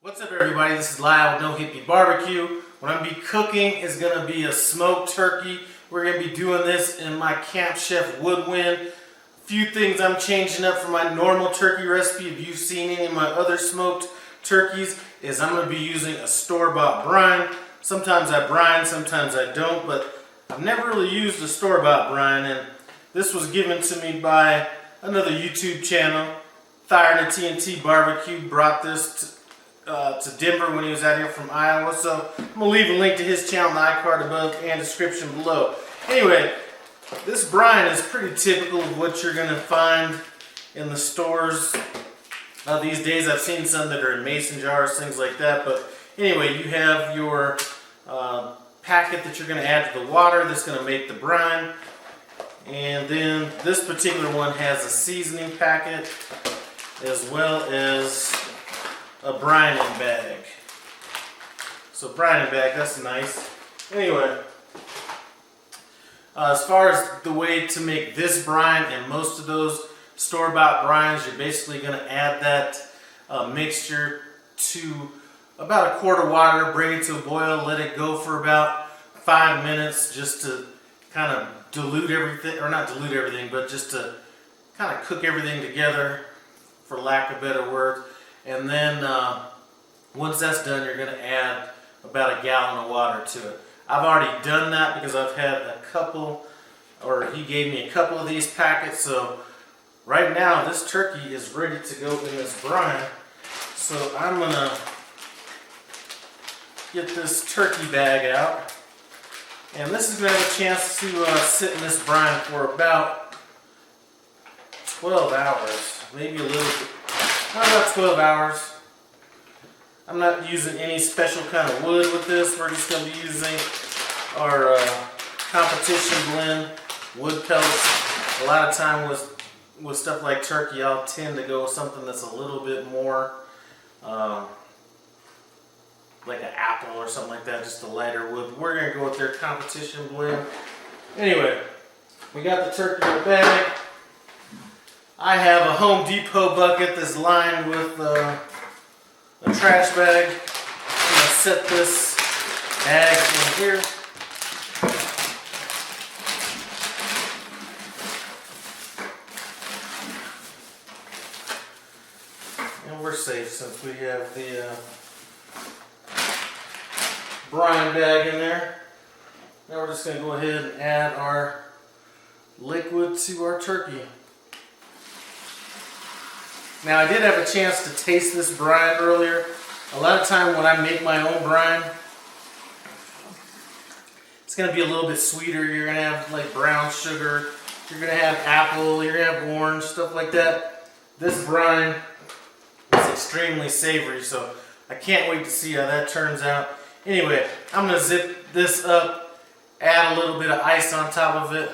What's up everybody, this is Lyle with No Hippie Barbecue. What I'm going to be cooking is going to be a smoked turkey. We're going to be doing this in my Camp Chef Woodwind. A few things I'm changing up from my normal turkey recipe, if you've seen any of my other smoked turkeys, is I'm going to be using a store-bought brine. Sometimes I brine, sometimes I don't, but I've never really used a store-bought brine, and this was given to me by another YouTube channel. Fire and TNT Barbecue brought this to Denver when he was out here from Iowa, so I'm going to leave a link to his channel in the iCard above and description below. Anyway, this brine is pretty typical of what you're going to find in the stores these days. I've seen some that are in mason jars, things like that, but anyway, you have your packet that you're going to add to the water that's going to make the brine, and then this particular one has a seasoning packet as well as a brine bag. So brine bag, that's nice. Anyway, as far as the way to make this brine and most of those store-bought brines, you're basically going to add that mixture to about a quart of water, bring it to a boil, let it go for about 5 minutes just to kind of dilute everything, or not dilute everything, but just to kind of cook everything together, for lack of better words. And then once that's done, you're going to add about a gallon of water to it. I've already done that because I've had a couple, or he gave me a couple of these packets. So right now this turkey is ready to go in this brine. So I'm going to get this turkey bag out. And this is going to have a chance to sit in this brine for about 12 hours, maybe a little bit. About 12 hours. I'm not using any special kind of wood with this. We're just going to be using our competition blend wood pellets. A lot of time with stuff like turkey, I'll tend to go with something that's a little bit more like an apple or something like that, just a lighter wood. But we're going to go with their competition blend. Anyway, we got the turkey in the bag. I have a Home Depot bucket that's lined with a trash bag. I'm going to set this bag in here. And we're safe since we have the brine bag in there. Now we're just going to go ahead and add our liquid to our turkey. Now I did have a chance to taste this brine earlier. A lot of time when I make my own brine, it's going to be a little bit sweeter. You're going to have like brown sugar, you're going to have apple, you're going to have orange, stuff like that. This brine is extremely savory, so I can't wait to see how that turns out. Anyway, I'm going to zip this up, add a little bit of ice on top of it.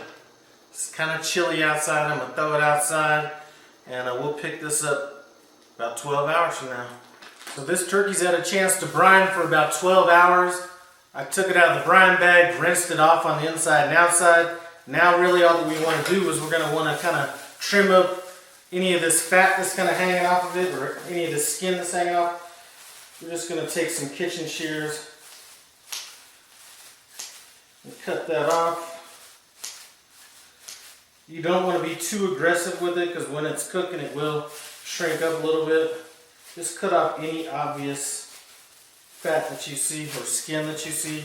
It's kind of chilly outside. I'm going to throw it outside. And we'll pick this up about 12 hours from now. So this turkey's had a chance to brine for about 12 hours. I took it out of the brine bag, rinsed it off on the inside and outside. Now really all that we want to do is we're going to want to kind of trim up any of this fat that's kind of hanging off of it, or any of the skin that's hanging off. We're just going to take some kitchen shears and cut that off. You don't want to be too aggressive with it because when it's cooking it will shrink up a little bit. Just cut off any obvious fat that you see or skin that you see.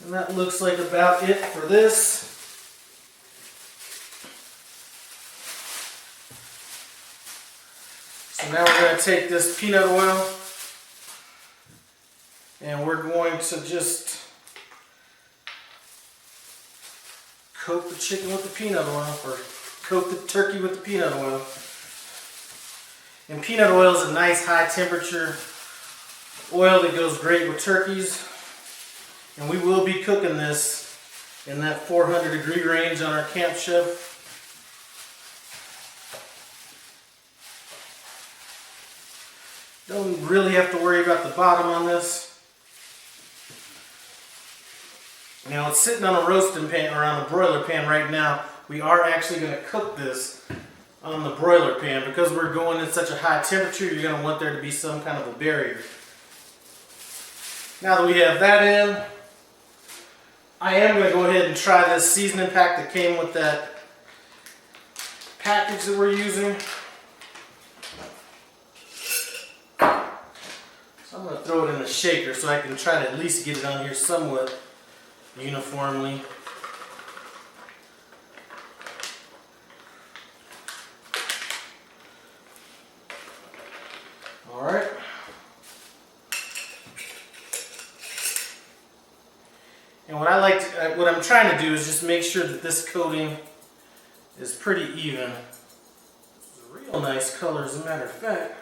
And that looks like about it for this. So now we're going to take this peanut oil and we're going to just coat the chicken with the peanut oil, or coat the turkey with the peanut oil. And peanut oil is a nice high temperature oil that goes great with turkeys. And we will be cooking this in that 400-degree range on our Camp Chef. Don't really have to worry about the bottom on this. Now it's sitting on a roasting pan or on a broiler pan right now. We are actually going to cook this on the broiler pan because we're going in such a high temperature. You're going to want there to be some kind of a barrier. Now that we have that in, I am going to go ahead and try this seasoning pack that came with that package that we're using. So I'm going to throw it in a shaker so I can try to at least get it on here somewhat uniformly. Alright. And what what I'm trying to do is just make sure that this coating is pretty even. It's a real nice color, as a matter of fact.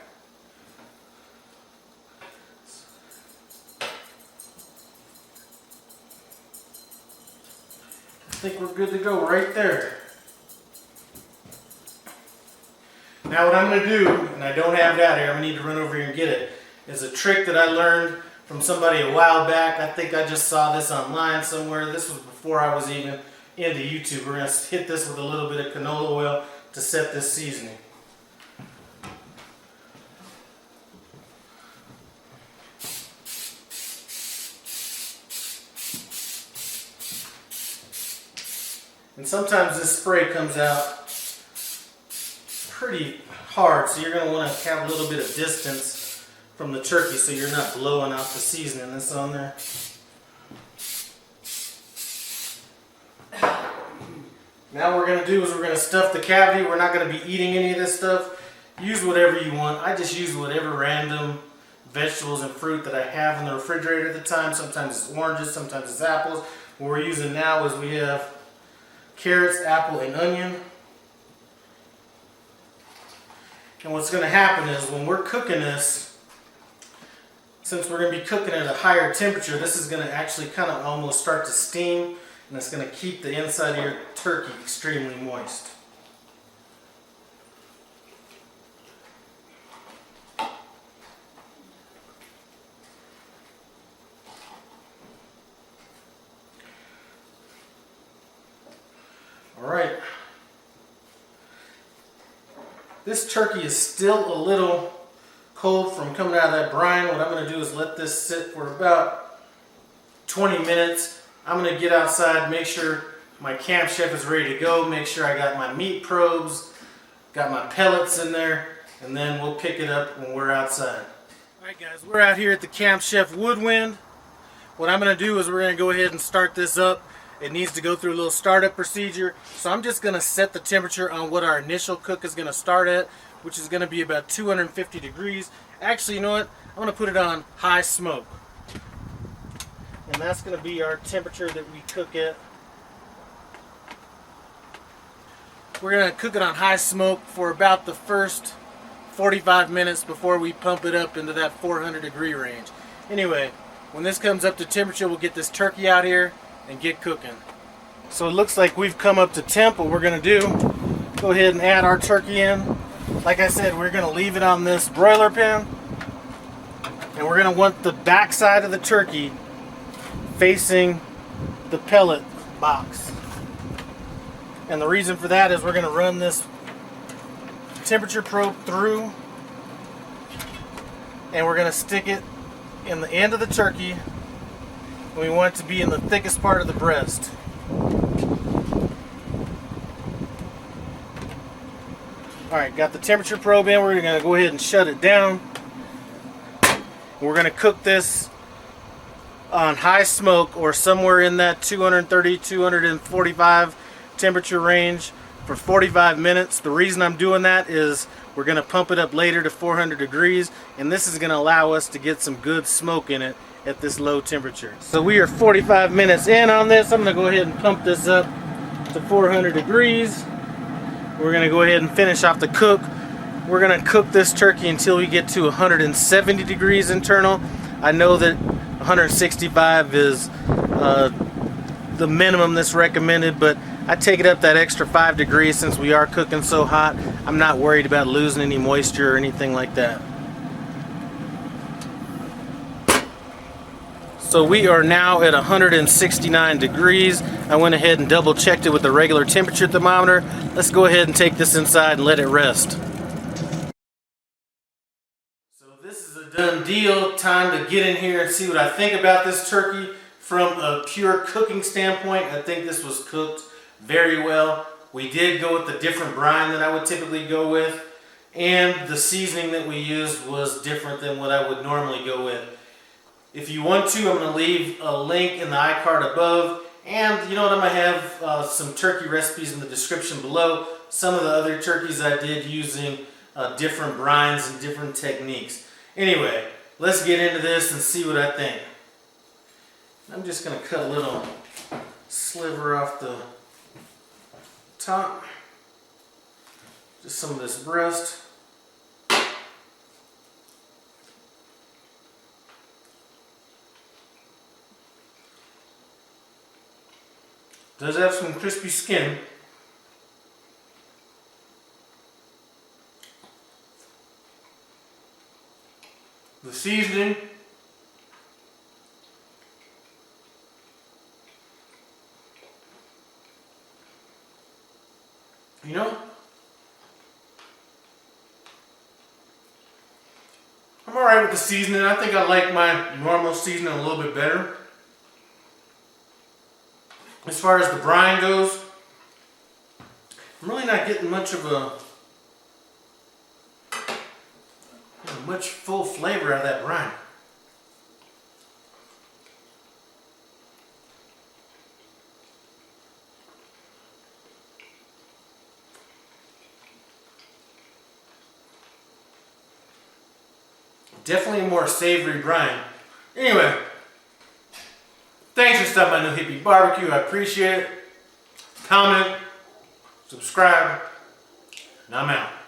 I think we're good to go right there. Now what I'm going to do, and I don't have it out here, I'm going to need to run over here and get it, is a trick that I learned from somebody a while back. I think I just saw this online somewhere. This was before I was even into YouTube. We're going to hit this with a little bit of canola oil to set this seasoning. And sometimes this spray comes out pretty hard, so you're going to want to have a little bit of distance from the turkey so you're not blowing out the seasoning that's on there. Now what we're going to do is we're going to stuff the cavity. We're not going to be eating any of this stuff. Use whatever you want. I just use whatever random vegetables and fruit that I have in the refrigerator at the time. Sometimes it's oranges, sometimes it's apples. What we're using now is we have carrots, apple, and onion. And what's going to happen is when we're cooking this, since we're going to be cooking at a higher temperature, this is going to actually kind of almost start to steam, and it's going to keep the inside of your turkey extremely moist. All right. This turkey is still a little cold from coming out of that brine. What I'm going to do is let this sit for about 20 minutes. I'm going to get outside, make sure my Camp Chef is ready to go, make sure I got my meat probes, got my pellets in there, and then we'll pick it up when we're outside. Alright guys, we're out here at the Camp Chef Woodwind. What I'm going to do is we're going to go ahead and start this up. It needs to go through a little startup procedure. So I'm just going to set the temperature on what our initial cook is going to start at, which is going to be about 250 degrees. Actually, you know what? I'm going to put it on high smoke. And that's going to be our temperature that we cook at. We're going to cook it on high smoke for about the first 45 minutes before we pump it up into that 400 degree range. Anyway, when this comes up to temperature, we'll get this turkey out here and get cooking. So it looks like we've come up to temp. What we're going to do, go ahead and add our turkey in. Like I said, we're going to leave it on this broiler pan, and we're going to want the back side of the turkey facing the pellet box. And the reason for that is we're going to run this temperature probe through, and we're going to stick it in the end of the turkey. We want it to be in the thickest part of the breast. Alright, got the temperature probe in. We're going to go ahead and shut it down. We're going to cook this on high smoke or somewhere in that 230, 245 temperature range for 45 minutes. The reason I'm doing that is we're going to pump it up later to 400 degrees, and this is going to allow us to get some good smoke in it at this low temperature. So we are 45 minutes in on this. I'm going to go ahead and pump this up to 400 degrees. We're going to go ahead and finish off the cook. We're going to cook this turkey until we get to 170 degrees internal. I know that 165 is the minimum that's recommended, but I take it up that extra 5 degrees since we are cooking so hot. I'm not worried about losing any moisture or anything like that. So we are now at 169 degrees. I went ahead and double checked it with the regular temperature thermometer. Let's go ahead and take this inside and let it rest. So this is a done deal. Time to get in here and see what I think about this turkey from a pure cooking standpoint. I think this was cooked very well. We did go with the different brine that I would typically go with, and the seasoning that we used was different than what I would normally go with. If you want to, I'm going to leave a link in the iCard above, and you know what, I'm going to have some turkey recipes in the description below. Some of the other turkeys I did using different brines and different techniques. Anyway, let's get into this and see what I think. I'm just going to cut a little sliver off the top. Just some of this breast. Does have some crispy skin. The seasoning, you know, I'm alright with the seasoning. I think I like my normal seasoning a little bit better. As far as the brine goes, I'm really not getting much of much full flavor out of that brine. Definitely a more savory brine. Anyway, thanks for stopping by New Hippie BBQ. I appreciate it. Comment, subscribe, and I'm out.